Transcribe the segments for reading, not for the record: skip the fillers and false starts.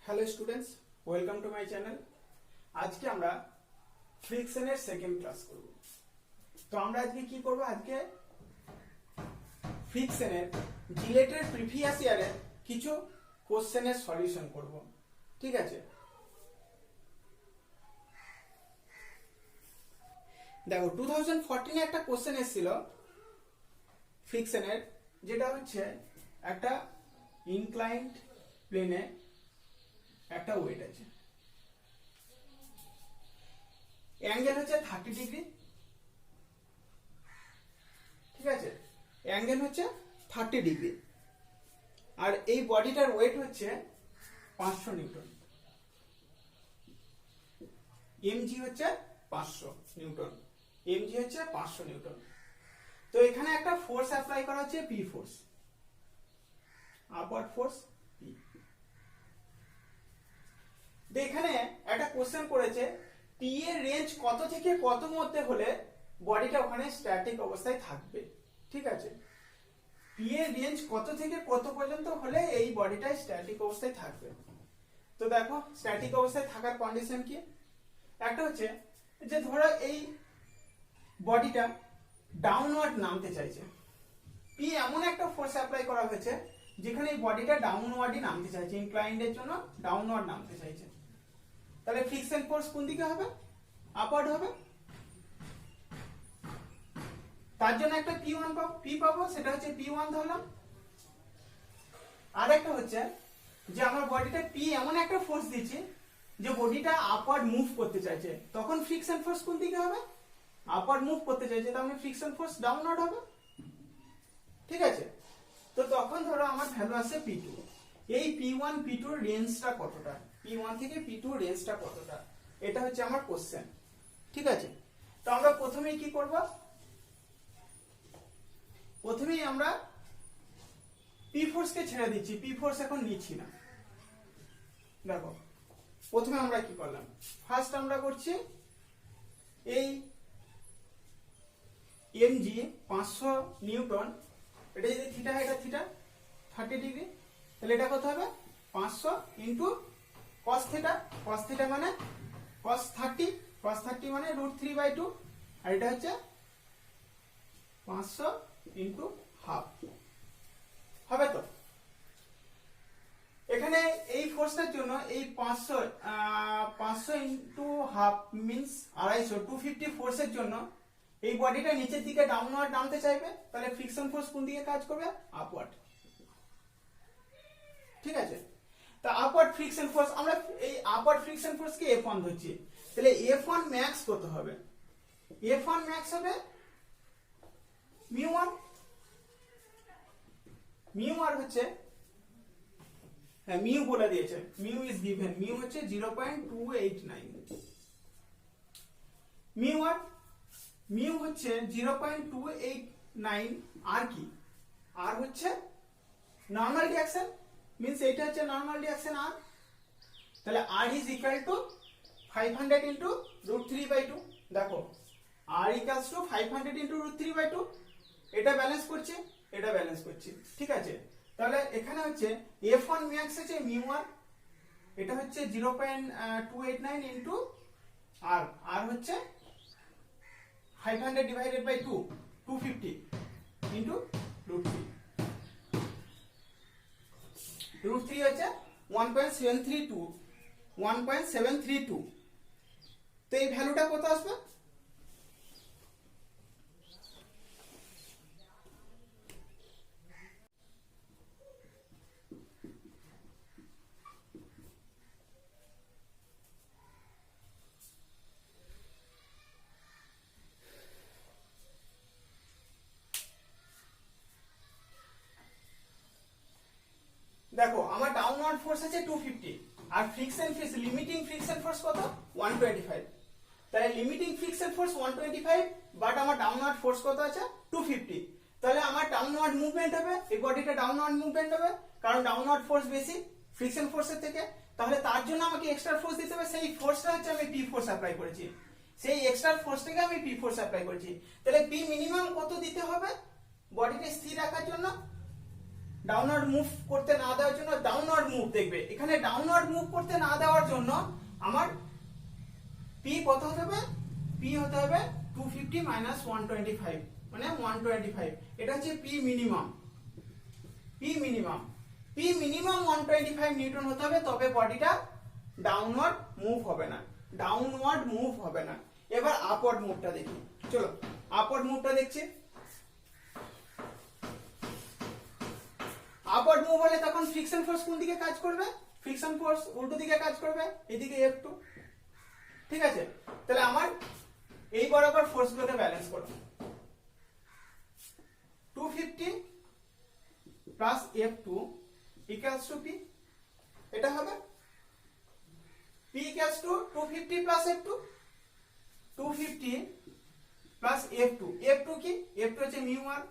Hello students, welcome to my channel. আজকে আমরা ফ্রিকশনের second class করব। তো আমরা আজকে কি করব? আজকে ফ্রিকশনের জিলেটের প্রিভিয়াস ইয়ারের কিছু কোশ্চেনের সলিউশন করব। ঠিক আছে, দেখো 2014 এ একটা কোশ্চেন এসেছিল ফ্রিকশনের, যেটা হচ্ছে একটা ইনক্লাইন্ড প্লেনে একটা ওয়েট আছে, অ্যাঙ্গেল হচ্ছে 30 ডিগ্রি। ঠিক আছে, অ্যাঙ্গেল হচ্ছে 30 ডিগ্রি, আর এই বডিটার ওয়েট হচ্ছে 500 নিউটন। এমজি হচ্ছে 500 নিউটন, এমজি হচ্ছে 500 নিউটন। তো এখানে একটা ফোর্স অ্যাপ্লাই করা হচ্ছে, P force, upward force P. এখানে একটা কোশ্চেন করেছে, পি এর রেঞ্জ কত থেকে কত মধ্যে হলে বডিটা ওখানে স্ট্যাটিক অবস্থায় থাকবে। ঠিক আছে, পি এর রেঞ্জ কত থেকে কত পর্যন্ত হলে এই বডিটা স্ট্যাটিক অবস্থায় থাকবে। তো দেখো স্ট্যাটিক অবস্থায় থাকার কন্ডিশন কি? একটা হচ্ছে যে ধরো এই বডিটা ডাউনওয়ার্ড নামতে চাইছে, পি এমন একটা ফোর্স অ্যাপ্লাই করা হয়েছে যেখানে এই বডিটা ডাউনওয়ার্ডই নামতে চাইছে, ইনক্লাইন্ডের জন্য ডাউনওয়ার্ড নামতে চাইছে। তাহলে ফ্রিকশন ফোর্স কোন দিকে হবে? আপওয়ার্ড হবে। তার জন্য একটা P1 পাবো, P পাবো, সেটা হচ্ছে P1 ধরলাম। আর একটা হচ্ছে যে আমার বডিটা P এমন একটা ফোর্স দিচ্ছি যে বডিটা আপওয়ার্ড মুভ করতে চাইছে, তখন ফ্রিকশন ফোর্স কোন দিকে হবে? আপওয়ার্ড মুভ করতে চাইছে, তার মানে ফ্রিকশন ফোর্স ডাউনওয়ার্ড হবে। ঠিক আছে, তো তখন ধরো আমার ভ্যালু আছে P2। এই P1 P2 এর রেঞ্জটা কতটা, P1 থেকে P2 রেঞ্জটা কতটা, এটা হচ্ছে আমার কোশ্চেন। ঠিক আছে, তো আমরা প্রথমেই কি করব? প্রথমেই আমরা পি ফোর্স কে ছেড়ে দিচ্ছি, পি ফোর্স এখন নিচ্ছি না। দেখো প্রথমে আমরা কি করলাম, ফার্স্ট আমরা করছি এই এমজি 500 নিউটন, এটা যদি থিটা হয়, এটা থিটা 30 ডিগ্রি, তাহলে এটা কত হবে? 500 into cos theta, cos theta মানে cos 30, cos 30 মানে √3/2, আর এটা হচ্ছে 500 ইন্টু হাফ হবে। তো এখানে এই ফোর্সটার জন্য এই 500 ইন্টু হাফ মিন্স 250, 250 ফোর্সের জন্য এই বডিটা নিচের দিকে ডাউনওয়ার্ড নামতে চাইবে, তাহলে ফ্রিকশন ফোর্স কোন দিকে কাজ করবে? আপওয়ার্ড। ঠিক আছে, তা আপওয়ার্ড ফ্রিকশন ফোর্স, আমরা এই আপওয়ার্ড ফ্রিকশন ফোর্স কে F1 ধরছি, তাহলে F1 ম্যাক্স কত হবে? F1 ম্যাক্স হবে μ1, মিউ আর হচ্ছে, হ্যাঁ মিউ বলে দিয়েছে, মিউ ইজ গিভেন, মিউ হচ্ছে 0.289, মিউ আর মিউ হচ্ছে 0.289, আর কি? আর হচ্ছে নরমাল রিঅ্যাকশন, মিন্স এটা হচ্ছে নরমাল রিঅ্যাকশন আর, তাহলে আর ইজ ইকুয়াল টু 500 ইন্টু √3/2। দেখো আর ইকুয়ালস টু 500 ইন্টু √3/2, এটা ব্যালেন্স করছে, এটা ব্যালেন্স করছে। ঠিক আছে, তাহলে এখানে হচ্ছে F1 ম্যাক্স হচ্ছে μ1, এটা হচ্ছে 0.289 ইন্টু আর, আর হচ্ছে 500 ডিভাইডেড বাই 2, 250 ইন্টু √3, √3 হচ্ছে 1.732, তো এই ভ্যালুটা কত আসবে? দেখো আমার ডাউনওয়ার্ড ফোর্স আছে 250, আর friction force, limiting friction force কত? 125। তাহলে লিমিটিং ফ্রিকশন ফোর্স 125, বাট আমার ডাউনওয়ার্ড ফোর্স কত আছে? 250। তাহলে আমার ডাউনওয়ার্ড মুভমেন্ট হবে, এই বডিটা ডাউনওয়ার্ড মুভমেন্ট হবে, কারণ ডাউনওয়ার্ড ফোর্স বেশি ফ্রিকশন ফোর্সের থেকে। তাহলে তার জন্য আমাকে এক্সট্রা ফোর্স দিতে হবে, সেই ফোর্সটা হচ্ছে আমি পি ফোর্স অ্যাপ্লাই করেছি, সেই এক্সট্রা ফোর্সটাকে আমি পি ফোর্স অ্যাপ্লাই করেছি। তাহলে পি মিনিমাম কত দিতে হবে বডিকে স্থির রাখার জন্য? ডাউনওয়ার্ড মুভ করতে না দেওয়ার জন্য, ডাউনওয়ার্ড মুভ দেখবে এখানে ডাউনওয়ার্ড মুভ করতে না দেওয়ার জন্য আমার পি কত হতে হবে, পি হতে হবে 250 মাইনাস 125 মানে 125। এটা হচ্ছে P minimum, P minimum 125 Newton হতে হবে, তবে বডিটা ডাউনওয়ার্ড মুভ হবে না, ডাউনওয়ার্ড মুভ হবে না। এবার আপওয়ার্ড মুভটা দেখি, চলো আপওয়ার্ড মুভটা দেখছি। আপওয়ার্ড মুভ হলে তখন ফ্রিকশন ফোর্স কোন দিকে কাজ করবে, ফ্রিকশন ফোর্স উল্টো দিকে কাজ করবে, এদিকে F2। ঠিক আছে, তাহলে আমার এই বরাবর ফোর্স গুলোকে ব্যালেন্স করো। 250 plus F2 equals two P, এটা হবে P equals to 250 plus F2, 250 plus F2, F2 কি, F2 হচ্ছে μ1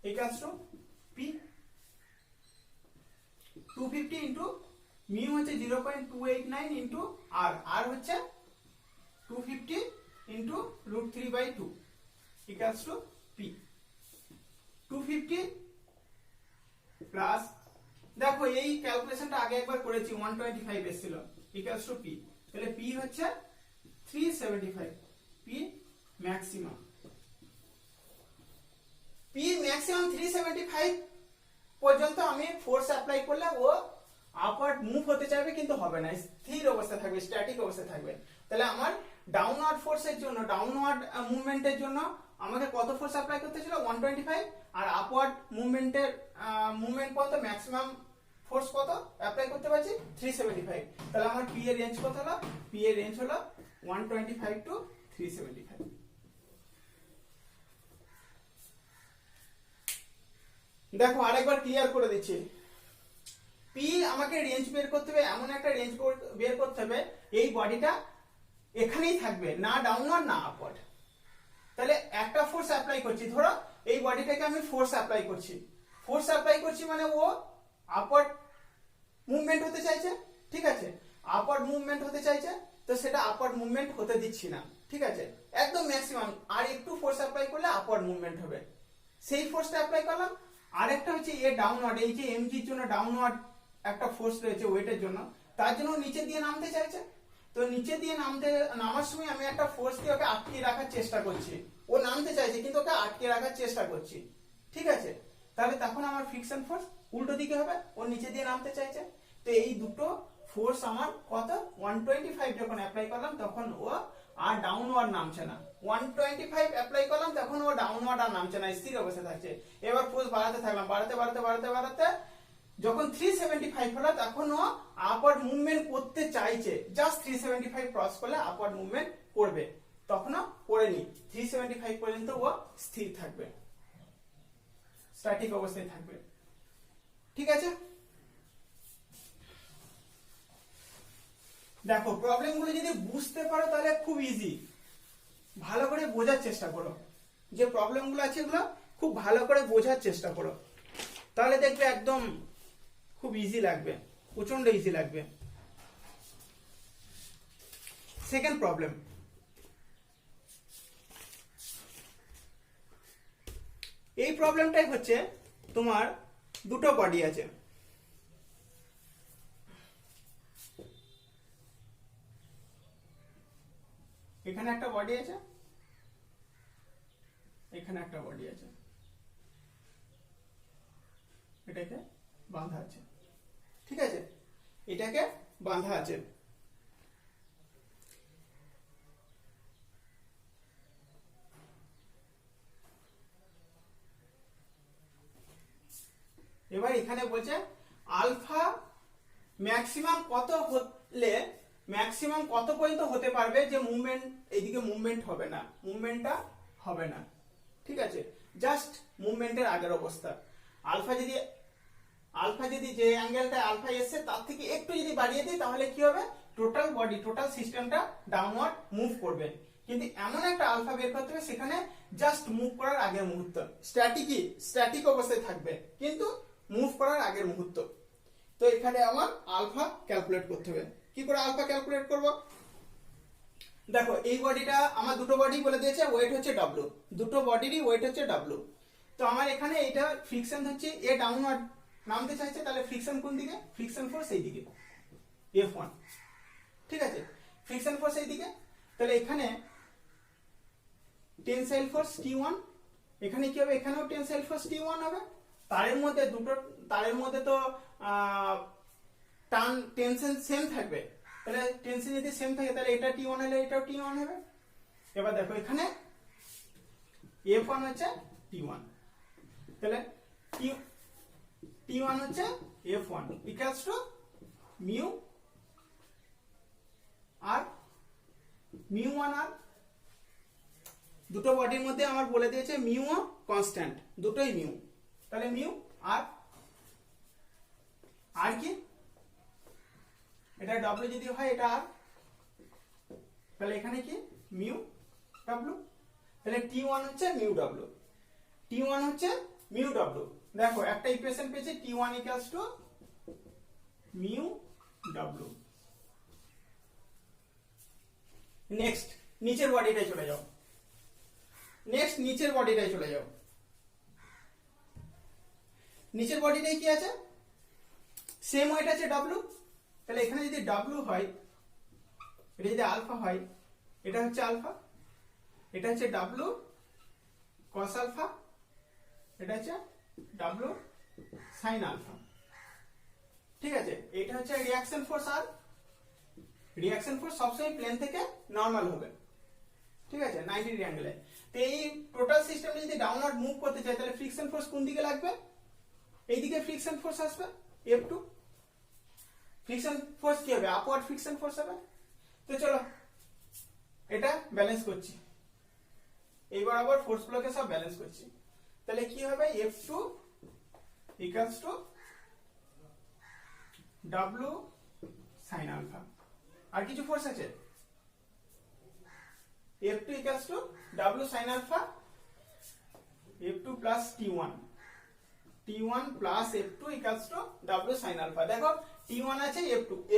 equals to P। 250 into mu হচ্ছে 0.289 into R, R হচ্ছে 250 into √3/2 equals to P। 250 plus, দেখো এই ক্যালকুলেশনটা আগে একবার করেছি 125 এসেছিল, equals to P, তাহলে P হচ্ছে 375, P ম্যাক্সিমাম, P ম্যাক্সিমাম 375 পর্যন্ত আমি ফোর্স অ্যাপ্লাই করলে ও আপওয়ার্ড মুভ হতে চাইবে কিন্তু হবে না, স্থির অবস্থায় থাকবে, স্ট্যাটিক অবস্থায় থাকবে। তাহলে আমার ডাউনওয়ার্ড ফোর্সের জন্য, ডাউনওয়ার্ড মুভমেন্টের জন্য আমাকে কত ফোর্স অ্যাপ্লাই করতে ছিল 125, আর আপওয়ার্ড মুভমেন্টের মুভমেন্ট পর্যন্ত ম্যাক্সিমাম ফোর্স কত অ্যাপ্লাই করতে পারছি 375। তাহলে আমার P এর রেঞ্জ কত হলো, P এর রেঞ্জ হলো 125 টু 375। দেখো আরেকবার ক্লিয়ার করে দিচ্ছি, পি আমাকে রেঞ্জ বের করতে হবে, এমন একটা রেঞ্জ বের করতে হবে এই বডিটা এখানেই থাকবে, না ডাউনওয়ার্ড না আপওয়ার্ড। তাহলে একটা ফোর্স অ্যাপ্লাই করছি, ধরো এই বডিটাকে আমি ফোর্স অ্যাপ্লাই করছি, ফোর্স অ্যাপ্লাই করছি মানে ও আপওয়ার্ড মুভমেন্ট হতে চাইছে, ঠিক আছে, আপওয়ার্ড মুভমেন্ট হতে চাইছে, তো সেটা আপওয়ার্ড মুভমেন্ট হতে দিচ্ছি না, ঠিক আছে, একদম ম্যাক্সিমাম, আর একটু ফোর্স অ্যাপ্লাই করলে আপওয়ার্ড মুভমেন্ট হবে, সেই ফোর্সটা অ্যাপ্লাই করলাম। আরেকটা হচ্ছে এ ডাউনওয়ার্ড, এই যে এমজির জন্য ডাউনওয়ার্ড একটা ফোর্স রয়েছে ওয়েটের জন্য, তার জন্য নিচে দিয়ে নামতে চাইছে, তো নিচে দিয়ে নামার সময় আমি একটা ফোর্স দিয়ে ওকে আটকে রাখার চেষ্টা করছি, ও নামতে চাইছে কিন্তু ওকে আটকে রাখার চেষ্টা করছি, ঠিক আছে, তাহলে তখন আমার ফ্রিকশন ফোর্স উল্টো দিকে হবে, ও নিচে দিয়ে নামতে চাইছে। তো এই দুটো ফোর্স আমার কত 125 যখন অ্যাপ্লাই করলাম তখন ও আর ডাউনওয়ার্ড নামছে না, 125 অ্যাপ্লাই করলাম তখন ও ডাউনওয়ার্ড আর নামছে না, স্থির অবস্থায় থাকছে। এবার ফোর্স বাড়াতে থাকলাম, বাড়াতে যখন 375 হলো তখন ও আপওয়ার্ড মুভমেন্ট করতে চাইছে, জাস্ট 375 ক্রস করলে আপওয়ার্ড মুভমেন্ট করবে, তখন করেনি, 375 পর্যন্ত ও স্থির থাকবে, স্ট্যাটিক অবস্থায় থাকবে, ঠিক আছে। দেখো প্রবলেমগুলো যদি বুঝতে পারো তাহলে খুব ইজি, ভালো করে বোঝার চেষ্টা করো, যে প্রবলেমগুলো আছে এগুলো খুব ভালো করে বোঝার চেষ্টা করো, তাহলে দেখবে একদম খুব ইজি লাগবে, প্রচন্ড ইজি লাগবে। সেকেন্ড প্রবলেম, এই প্রবলেমটাই হচ্ছে তোমার দুটো বডি আছে, এখানে একটা বডি আছে, এখানে একটা বডি আছে, এটাকে বাঁধা আছে, ঠিক আছে, এটাকে বাঁধা আছে। এবার এখানে বলছে আলফা ম্যাক্সিমাম কত হলে, ম্যাক্সিমাম কত পর্যন্ত হতে পারবে যে মুভমেন্ট, এইদিকে মুভমেন্ট হবে না, মুভমেন্টটা হবে না, ঠিক আছে, জাস্ট মুভমেন্টের আগের অবস্থা। আলফা যদি যে অ্যাঙ্গেলটা আলফা এসছে তার থেকে একটু যদি বাড়িয়ে দিই তাহলে কি হবে, টোটাল বডি, টোটাল সিস্টেমটা ডাউনওয়ার্ড মুভ করবে, কিন্তু এমন একটা আলফা বের করতে হবে সেখানে জাস্ট মুভ করার আগের মুহূর্ত, স্ট্যাটিক অবস্থায় থাকবে কিন্তু মুভ করার আগের মুহূর্ত। তো এখানে আমার আলফা ক্যালকুলেট করতে হবে, কি করে আলফা ক্যালকুলেট করব, দেখো এই বডিটা আমার দুটো বডি বলে দিয়েছে, ওয়েট হচ্ছে ডব্লিউ, দুটো বডিরই ওয়েট হচ্ছে ডব্লিউ। তো আমার এখানে এটা ফ্রিকশন হচ্ছে এ ডাউনওয়ার্ড নামতে চাইছে, তাহলে ফ্রিকশন কোন দিকে, ফ্রিকশন ফোর্স এই দিকে F1, ঠিক আছে, ফ্রিকশন ফোর্স এই দিকে। তাহলে এখানে টেনসাইল ফোর্স T1, এখানে কি হবে, এখানেও টেনসাইল ফোর্স T1 হবে। তারের মধ্যে দুটো তারের মধ্যে তো টান টেনশন সেম থাকবে, তাহলে টেনশন যদি সেম থাকে তাহলে এটা T1 হলে এটাও T1 হবে। এবার দেখো এখানে F1 হচ্ছে T1, তাহলে T1 হচ্ছে F1 ইকুয়ালস টু মিউ আর মিউ1 আর দুটো বডির মধ্যে আমার বলে দিয়েছে মিউ ও কনস্ট্যান্ট, দুটোই মিউ, তাহলে মিউ আর কি এটা ডব্লিউ যদি হয় এটা আর, তাহলে এখানে কি মিউ ডব্লিউ, তাহলে T1 হচ্ছে মিউ ডব্লিউ, T1 হচ্ছে মিউ ডব্লিউ। দেখো একটা ইকুয়েশন পেয়েছি T1 equals to mu W. Next নিচের বডিটায় চলে যাও, নেক্সট নিচের বডিটায় চলে যাও। নিচের বডিটায় কি আছে, সেম ওয়েট আছে ডব্লিউ, তাহলে এখানে যদি ডব্লিউ হয়, এটা যদি আলফা হয়, এটা হচ্ছে আলফা, এটা হচ্ছে ডব্লিউ কস আলফা, এটা হচ্ছে ডব্লিউ সাইন আলফা, ঠিক আছে। এটা হচ্ছে রিঅ্যাকশন ফোর্স, আর রিঅ্যাকশন ফোর্স সবসময় প্লেন থেকে নরমাল হবে, ঠিক আছে, 90 ডিগ্রি অ্যাঙ্গেলে। তো এই টোটাল সিস্টেমে যদি ডাউনওয়ার্ড মুভ করতে চাই তাহলে ফ্রিকশন ফোর্স কোন দিকে লাগবে, এইদিকে ফ্রিকশন ফোর্স আসবে F2, ফ্রিকশন ফোর্স কি হবে, আপওয়ার্ড ফ্রিকশন ফোর্স হবে। তো চলো এটা ব্যালেন্স করছি, এইবার আবার ফোর্স গুলোকে সব ব্যালেন্স করছি, তাহলে কি হবে F2 equals to W sin আলফা। আর কিছু ফোর্স আছে, F2 equals to W sin alpha, F2 plus T1, T1 plus F2 equals to W sin alpha। দেখো T1 আছে,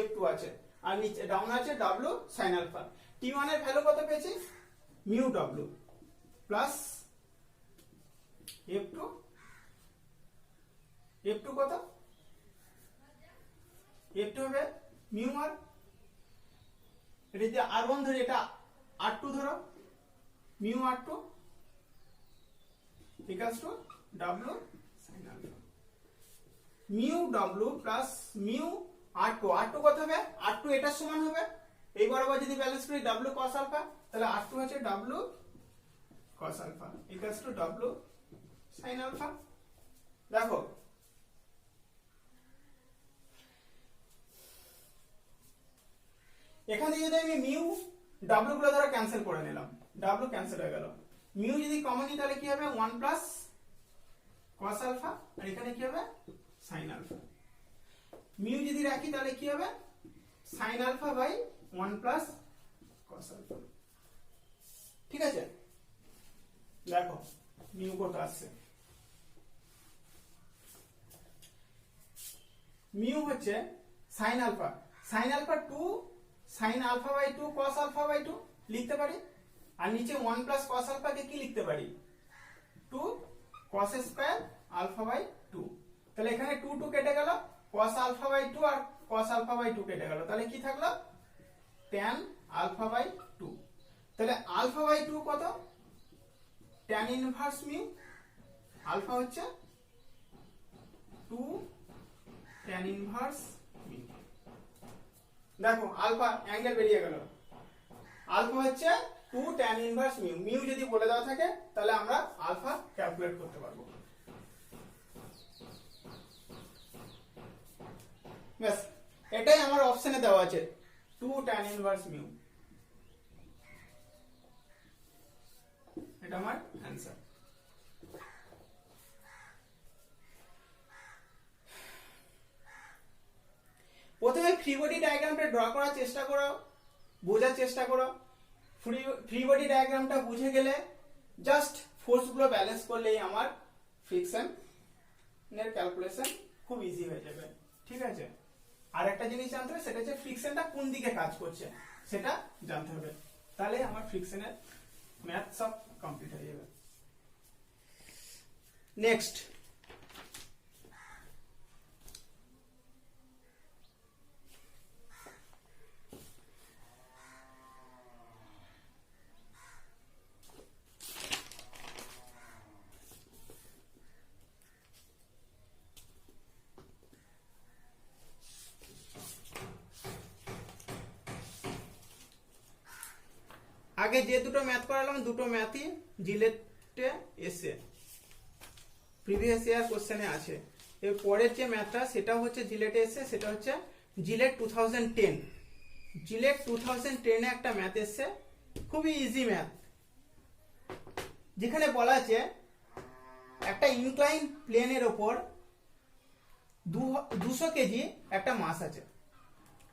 F2 আছে, আর নিচে ডাউন আছে W sin alpha। T1 এর ভ্যালু কত পেয়েছি, মিউ W প্লাস F2 কত, F2 হবে মিউ আর, এটা যদি R1 ধরি, এটা R2 ধরো, mu R2 equals to W sin alpha, mu W plus mu R2, R2 কত হবে, R2 এটার সমান হবে, এই বরাবর যদি ব্যালেন্স করি W cos alpha, তাহলে R2 হচ্ছে W cos alpha equals to W sin alpha। দেখো এখানে যদি আমি মিউ W গুলো ধরো ক্যান্সেল করে নিলাম, W ক্যান্সেল হয়ে গেল, মিউ যদি কমন নিই তাহলে কি হবে 1 প্লাস cos আলফা, আর এখানে কি হবে sin আলফা। মিউ যদি রাখি তাহলে কি হবে sin alpha by 1 plus cos alpha, ঠিক আছে। দেখো মিউ কত আসছে, মিউ হচ্ছে sin alpha, sin alpha 2 sin alpha by 2 cos alpha by 2 লিখতে পারি, আর নিচে 1 প্লাস cos আলফা কে কি লিখতে পারি 2 cos স্কয়ার আলফা বাই 2, তাহলে এখানে 2 কেটে গেল, cos আলফা বাই 2 আর cos আলফা বাই 2 কেটে গেল, তাহলে কি থাকলো tan আলফা বাই 2। তাহলে আলফা বাই 2 কত, tan ইনভার্স মিউ, আলফা হচ্ছে 2 tan ইনভার্স মিউ। দেখো আলফা অ্যাঙ্গেল বেরিয়ে গেল, আলফা হচ্ছে 2 tan ইনভার্স মিউ, মিউ যদি বলে দেওয়া থাকে তাহলে আমরা আলফা ক্যালকুলেট করতে পারবো। ব্যাস এটাই আমার অপশনে দেওয়া আছে 2 tan ইনভার্স মিউ, এটা আমার অ্যানসার। প্রথমে ফ্রি বডি ডায়াগ্রামটা ড্র করার চেষ্টা করো, বোঝার চেষ্টা করো। ফ্রি বডি ডায়াগ্রামটা বুঝে গেলে জাস্ট ফোর্স গুলো ব্যালেন্স করলেই আমার ফ্রিকশন এর ক্যালকুলেশন খুব ইজি হয়ে যাবে, ঠিক আছে। আর একটা জিনিস জানতে হবে, সেটা হচ্ছে ফ্রিকশনটা কোন দিকে কাজ করছে সেটা জানতে হবে। তাহলে আমার ফ্রিকশনের ম্যাথ সব কমপ্লিট হয়ে যাবে। নেক্সট, আগে যে দুটো ম্যাথ করালাম দুটো ম্যাথই জিলেটে এসে প্রিভিয়াস ইয়ার কোশ্চেনে আছে। এর পরের যে ম্যাথটা সেটা হচ্ছে জিলেটে এসে, সেটা হচ্ছে জিলেট 2010। জিলেট 2010 এ একটা ম্যাথ এসছে, খুবই ইজি ম্যাথ, যেখানে বলা আছে একটা ইনক্লাইন প্লেনের ওপর 200 কেজি একটা মাস আছে,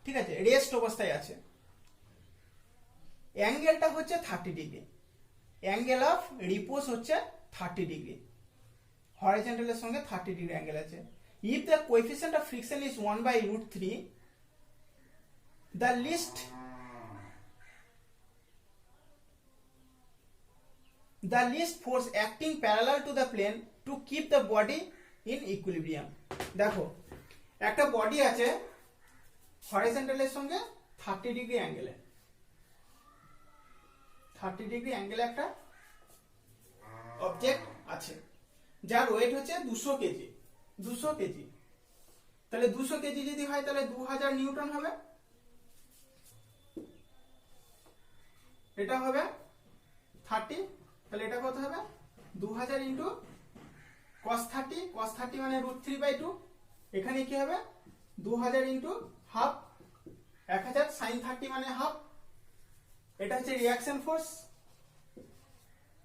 ঠিক আছে, রেস্ট অবস্থায় আছে। অ্যাঙ্গেলটা হচ্ছে 30 ডিগ্রি, অ্যাঙ্গেল অফ রিপোজ হচ্ছে 30 ডিগ্রি, হরাইজন্টালের সঙ্গে 30 ডিগ্রি অ্যাঙ্গেল আছে। If the coefficient of friction is 1/√3, the least force acting parallel to the plane to keep the body in equilibrium। দেখো একটা বডি আছে হরাইজন্টালের সঙ্গে 30 ডিগ্রি অ্যাঙ্গেলে, 30 ডিগ্রি অ্যাঙ্গেলে একটা অবজেক্ট আছে যার ওয়েট হচ্ছে 200 কেজি। 200 কেজি, তাহলে 200 কেজি যদি হয় তাহলে 2000 নিউটন হবে। এটা হবে 30, তাহলে এটা কত হবে 2000 ইন্টু cos 30, cos 30 মানে √3/2, এখানে কি হবে 2000 ইন্টু হাফ, 1000 sin 30 মানে হাফ, এটা হচ্ছে রিঅ্যাকশন ফোর্স,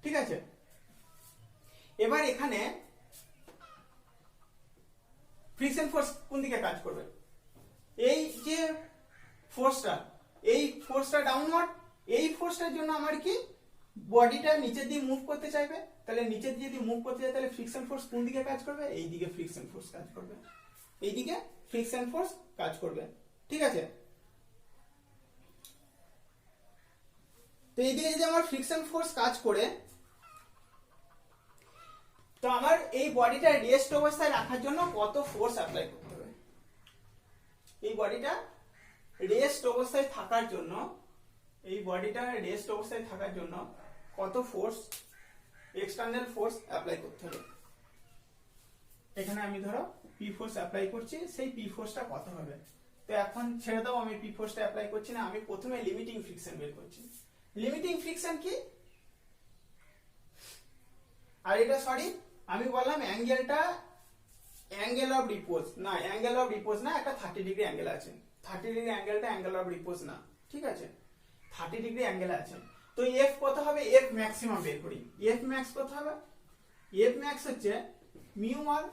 ঠিক আছে। এবার এখানে ফ্রিকশন ফোর্স কোন দিকে কাজ করবে? এই যে ফোর্সটা, এই ফোর্সটা ডাউনওয়ার্ড, এই ফোর্সটার জন্য আমার কি বডিটা নিচের দিকে মুভ করতে চাইবে, তাহলে নিচের দিকে যদি মুভ করতে চাই তাহলে ফ্রিকশন ফোর্স কোন দিকে কাজ করবে? এই দিকে ফ্রিকশন ফোর্স কাজ করবে, এই দিকে ফ্রিকশন ফোর্স কাজ করবে, ঠিক আছে। তো এই দিকে যদি আমার ফ্রিকশন ফোর্স কাজ করে, তো আমার এই বডিটা রেস্ট অবস্থায় রাখার জন্য কত ফোর্স অ্যাপ্লাই করতে হবে? এই বডিটা রেস্ট অবস্থায় থাকার জন্য, এই বডিটা রেস্ট অবস্থায় থাকার জন্য কত ফোর্স, এক্সটার্নাল ফোর্স অ্যাপ্লাই করতে হবে? এখানে আমি ধরো পি ফোর্স অ্যাপ্লাই করছি, সেই পি ফোর্সটা কত হবে? তো এখন ছেড়ে দাও, আমি পি ফোর্সটা অ্যাপ্লাই করছি না, আমি প্রথমে লিমিটিং ফ্রিকশন বের করছি। লিমিটিং ফ্রিকশন কি? আর এটা সরি আমি বললাম অ্যাঙ্গেলটা অ্যাঙ্গেল অফ রিপোজ না, অ্যাঙ্গেল অফ রিপোজ না, একটা 30 ডিগ্রি অ্যাঙ্গেল আছে, 30 ডিগ্রি অ্যাঙ্গেলটা অ্যাঙ্গেল অফ রিপোজ না, ঠিক আছে, 30 ডিগ্রি অ্যাঙ্গেল আছে। তো এফ কত হবে? এফ ম্যাক্সিমাম বের করি। এফ ম্যাক্স কত হবে? এফ ম্যাক্স হচ্ছে মিউ আর,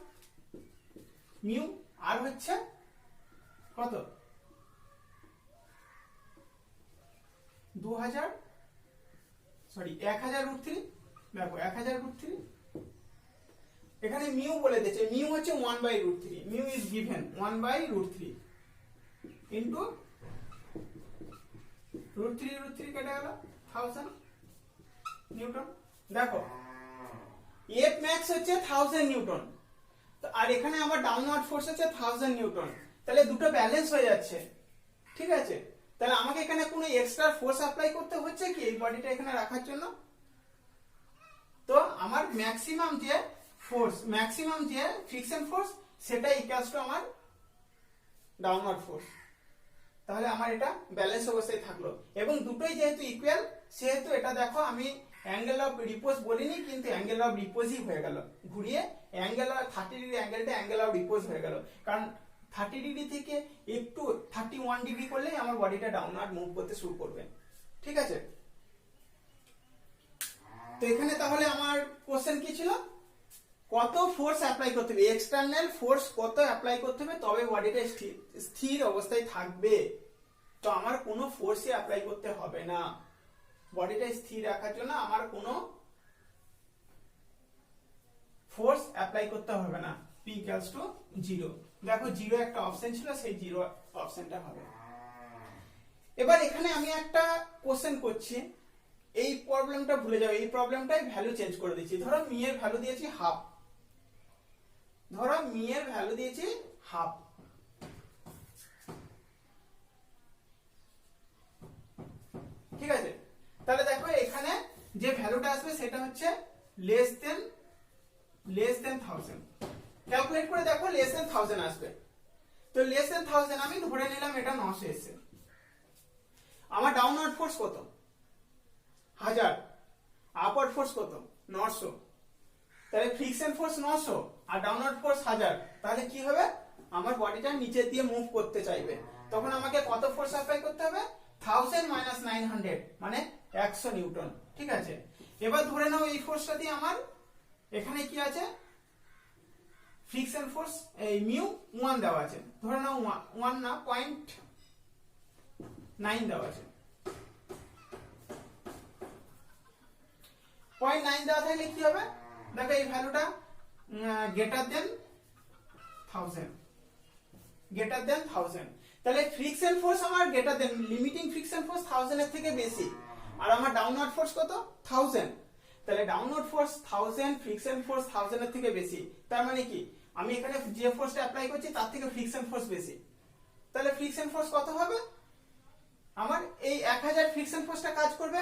মিউ আর হচ্ছে কত 2000 সরি 1000√3, দেখো 1000√3, এখানে মিউ বলে দিয়েছে, মিউ হচ্ছে 1/√3, মিউ ইজ গিভেন 1/√3 ইনটু √3 কেটে গেল 1000 নিউটন। দেখো এফ ম্যাক্স হচ্ছে 1000 নিউটন, আর এখানে আমার ডাউনওয়ার্ড ফোর্স হচ্ছে 1000 নিউটন, তাহলে দুটো ব্যালেন্স হয়ে যাচ্ছে, ঠিক আছে। তাহলে আমাকে এখানে কোনো এক্সট্রা ফোর্স অ্যাপ্লাই করতে হচ্ছে কি এই বডিটা এখানে রাখার জন্য? তো আমার ম্যাক্সিমাম যে ফোর্স, ম্যাক্সিমাম যে ফ্রিকশন ফোর্স, সেটা ইকুয়ালস টু আমার ডাউনওয়ার্ড ফোর্স। তাহলে আমার এটা ব্যালেন্স অবস্থায় থাকলো, এবং দুটোই যেহেতু ইকুয়াল সেহেতু এটা দেখো আমি অ্যাঙ্গেল অফ রিপোজ বলিনি, কিন্তু অ্যাঙ্গেল অফ রিপোজই হয়ে গেল, ঘুরিয়ে অ্যাঙ্গেল অফ 30 ডিগ্রি অ্যাঙ্গেলটা অ্যাঙ্গেল অফ রিপোজ হয়ে গেল, কারণ 30 ডিগ্রি থেকে একটু 31 ডিগ্রি করলেই আমার বডিটা ডাউনওয়ার্ড মুভ করতে শুরু করবে, ঠিক আছে। তো এখানে তাহলে আমার কোশ্চেন কি ছিল? কত ফোর্স অ্যাপ্লাই করতে হবে, এক্সটার্নাল ফোর্স কত অ্যাপ্লাই করতে হবে তবে বডিটা স্থির অবস্থায় থাকবে। তো আমার কোনো ফোর্সই অ্যাপ্লাই করতে হবে না, বডিটা স্থির রাখার জন্য আমার কোনো ফোর্স অ্যাপ্লাই করতে হবে না। P ইকুয়ালস টু 0, দেখো 0 একটা অপশন ছিল, সেই 0 অপশনটা হবে। এবার এখানে আমি একটা কোশ্চেন করছি, এই প্রবলেমটা ভুলে যাও, এই প্রবলেমটাই ভ্যালু চেঞ্জ করে দিচ্ছি। ধরো মি এর ভ্যালু দিয়েছি হাফ, ধরো মি এর ভ্যালু দিয়েছি হাফ, ঠিক আছে। তাহলে দেখো এখানে যে ভ্যালুটা আসবে সেটা হচ্ছে লেস দেন 1000। ক্যালকুলেট করে দেখো লেস দেন 1000 আসবে। তো লেস দেন 1000 আমি ধরে নিলাম এটা 900 এসছে। আমার ডাউনওয়ার্ড ফোর্স কত? 1000। আপওয়ার্ড ফোর্স কত? 900। তাহলে ফ্রিকশন ফোর্স 900 আর ডাউনওয়ার্ড ফোর্স 1000। তাহলে কি হবে? আমার বডিটা নিচের দিয়ে মুভ করতে চাইবে, তখন আমাকে কত ফোর্স অ্যাপ্লাই করতে হবে? 1000 মাইনাস 900 মানে 100 নিউটন, ঠিক আছে। এবার ধরে নাও এই ফোর্সটা দিয়ে আমার এখানে কি আছে? ফ্রিকশন ফোর্স এই মিউ 1 দেওয়া আছে, ধরে নাও 1 না 0.9 দেওয়া আছে। 0.9 দেওয়া থাকলে কি হবে? দেখো এই ভ্যালুটা গ্রেটার দেন 1000, তাহলে ফ্রিকশন ফোর্স আমার greater than, limiting friction force 1000 এর থেকে বেশি, আর আমার ডাউনওয়ার্ড ফোর্স কত? 1000। তাহলে ডাউনওয়ার্ড ফোর্স 1000, ফ্রিকশন ফোর্স 1000 এর থেকে বেশি, তার মানে কি আমি এখানে যে ফোর্সটা অ্যাপ্লাই করছি তার থেকে ফ্রিকশন ফোর্স বেশি। তাহলে ফ্রিকশন ফোর্স কত হবে? আমার এই 1000 ফ্রিকশন ফোর্সটা কাজ করবে,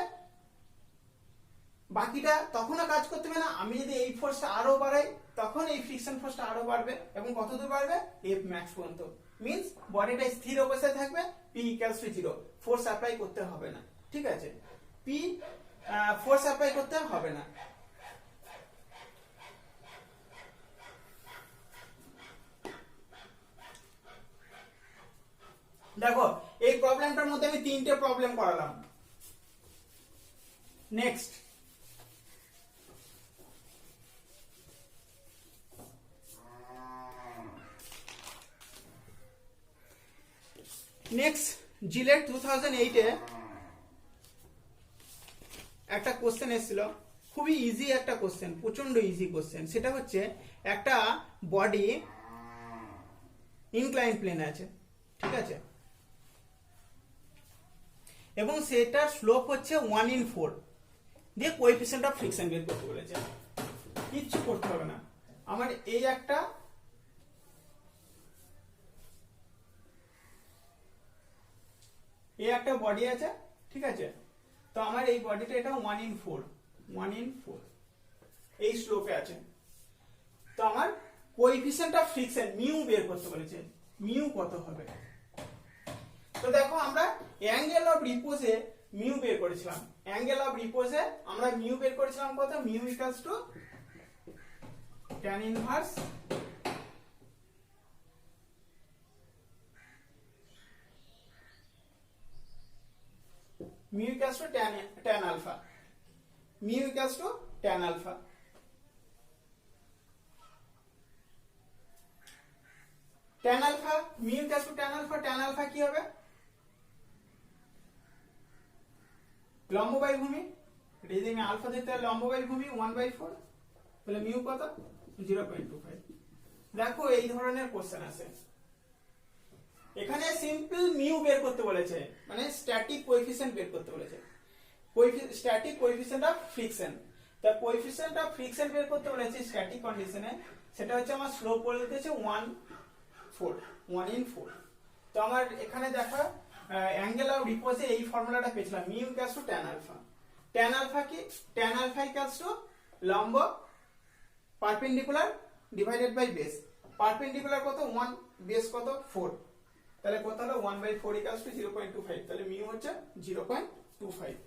বাকিটা তখনও কাজ করতে হবে না। আমি যদি এই ফোর্সটা আরো বাড়াই তখন এই ফ্রিকশন ফোর্সটা আরো বাড়বে, এবং কত দূর বাড়বে? এফ ম্যাক্স পর্যন্ত। মিন্স বডিটা স্থির অবস্থায় থাকবে, P equals to 0, force apply করতে হবে না, ঠিক আছে। পি ফোর্স অ্যাপ্লাই করতে হবে না। দেখো এই প্রবলেমটার মধ্যে আমি 3টে প্রবলেম করালাম। নেক্সট জিলেট 2008 এ একটা কোশ্চেন এসেছিল, খুবই ইজি একটা কোশ্চেন, প্রচন্ড ইজি কোশ্চেন। সেটা হচ্ছে একটা বডি ইনক্লাইন প্লেনে আছে, ঠিক আছে, এবং সেটার স্লোপ হচ্ছে 1/4 দিয়ে কোএফিসিয়েন্ট অফ ফ্রিকশন বের করতে বলেছে। কিচ্ছু করতে হবে না, আমার এই একটা বডি আছে, ঠিক আছে। তো আমার এই বডিটা এটা 1/4 এই স্লোপে আছে। তো আমার কোএফিসিয়েন্ট অফ ফ্রিকশন মিউ বের করতে বলেছে। মিউ কত হবে? তো দেখো আমরা অ্যাঙ্গেল অফ রিপোজে মিউ বের করেছিলাম। অ্যাঙ্গেল অফ রিপোজে আমরা মিউ বের করেছিলাম কত? Mu equals to tan inverse mu equals to tan alpha. Mu equals to tan alpha. Tan alpha, mu equals to tan alpha. Tan alpha কি হবে? লম্ব বাই ভূমি, এটা যদি আমি আলফা দিতে হয় লম্ব বাই ভূমি 1/4, তাহলে মিউ কত? 0.25। দেখো এই ধরনের কোশ্চেন আছে, এখানে সিম্পল মিউ বের করতে বলেছে, মানে স্ট্যাটিক কোএফিসিয়েন্ট বের করতে বলেছে, স্ট্যাটিক কোএফিসিয়েন্ট অফ ফ্রিকশন। তা কোএফিসিয়েন্ট অফ ফ্রিকশন বের করতে বলেছে স্ট্যাটিক কন্ডিশনে, সেটা হচ্ছে আমার স্লোপ বলে দিয়েছে 1/4। তো আমার এখানে দেখো অ্যাঙ্গেল অফ রিপোজে এই ফর্মুলাটা পেয়েছিলাম, mu equals to tan alpha. tan alpha কি? tan আলফা ইকুয়ালস টু লম্ব perpendicular divided by base. Perpendicular কত? 1, বেস কত? 4। তাহলে কত হলো? 1/4 ইকুয়ালস টু 0.25, তাহলে মিউ হচ্ছে 0.25।